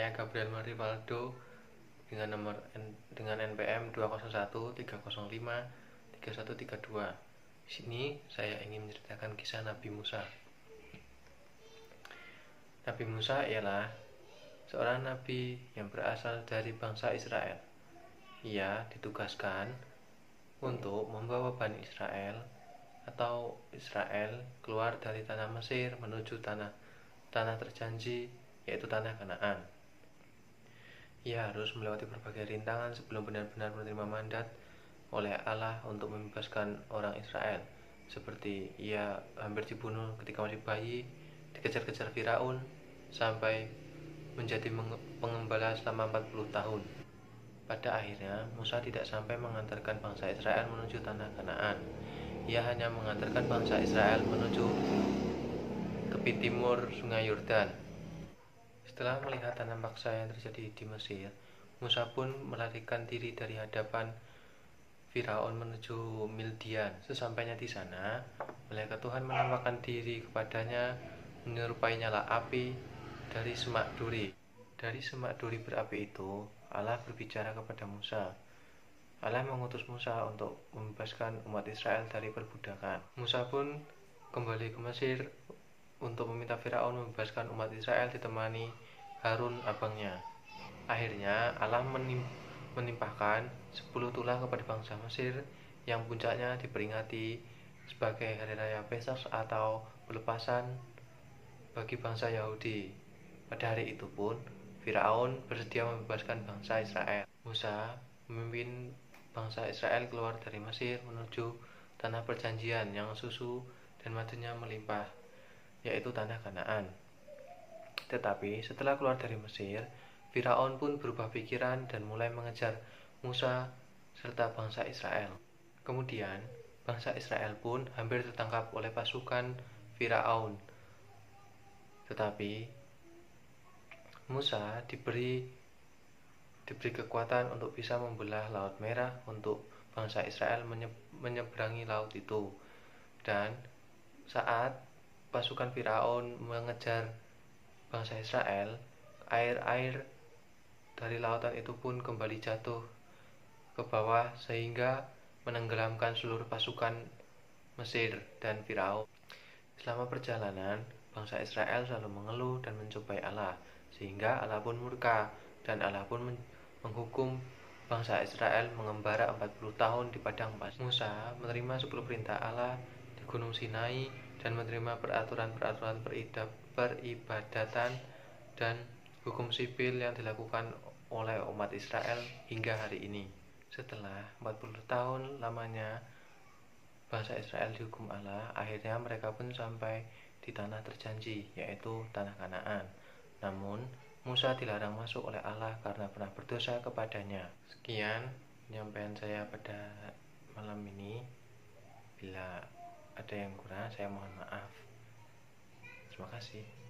saya Gabriel Marivaldo dengan NPM 201 305 3132. Di sini saya ingin menceritakan kisah Nabi Musa. Nabi Musa ialah seorang nabi yang berasal dari bangsa Israel. Ia ditugaskan untuk membawa Bani Israel atau Israel keluar dari tanah Mesir menuju tanah terjanji, yaitu tanah Kanaan. Ia harus melewati berbagai rintangan sebelum benar-benar menerima mandat oleh Allah untuk membebaskan orang Israel, seperti ia hampir dibunuh ketika masih bayi, dikejar-kejar Firaun, sampai menjadi pengembala selama 40 tahun. Pada akhirnya, Musa tidak sampai mengantarkan bangsa Israel menuju tanah Kanaan. Ia hanya mengantarkan bangsa Israel menuju tepi timur sungai Yordan. Setelah melihat tanam paksa yang terjadi di Mesir, Musa pun melarikan diri dari hadapan Firaun menuju Midian. Sesampainya di sana, malaikat Tuhan menampakkan diri kepadanya menyerupai nyala api dari semak duri. Dari semak duri berapi itu, Allah berbicara kepada Musa. Allah mengutus Musa untuk membebaskan umat Israel dari perbudakan. Musa pun kembali ke Mesir untuk meminta Firaun membebaskan umat Israel ditemani Harun abangnya. Akhirnya Allah menimpahkan 10 tulah kepada bangsa Mesir yang puncaknya diperingati sebagai hari raya Pesach atau pelepasan bagi bangsa Yahudi. Pada hari itu pun Firaun bersedia membebaskan bangsa Israel. Musa memimpin bangsa Israel keluar dari Mesir menuju tanah perjanjian yang susu dan madunya melimpah, yaitu tanah Kanaan. Tetapi setelah keluar dari Mesir, Firaun pun berubah pikiran dan mulai mengejar Musa serta bangsa Israel. Kemudian bangsa Israel pun hampir tertangkap oleh pasukan Firaun. Tetapi Musa diberi kekuatan untuk bisa membelah Laut Merah untuk bangsa Israel menyeberangi laut itu. Dan saat pasukan Firaun mengejar bangsa Israel, air dari lautan itu pun kembali jatuh ke bawah sehingga menenggelamkan seluruh pasukan Mesir dan Firaun. Selama perjalanan, bangsa Israel selalu mengeluh dan mencobai Allah, sehingga Allah pun murka dan Allah pun menghukum bangsa Israel mengembara 40 tahun di padang pasir. Musa menerima 10 perintah Allah di Gunung Sinai dan menerima peraturan-peraturan peribadatan dan hukum sipil yang dilakukan oleh umat Israel hingga hari ini. Setelah 40 tahun lamanya bangsa Israel dihukum Allah, akhirnya mereka pun sampai di tanah terjanji, yaitu tanah Kanaan. Namun Musa dilarang masuk oleh Allah karena pernah berdosa kepadanya. Sekian penyampaian saya pada malam ini. Bila ada yang kurang, saya mohon maaf. Terima kasih.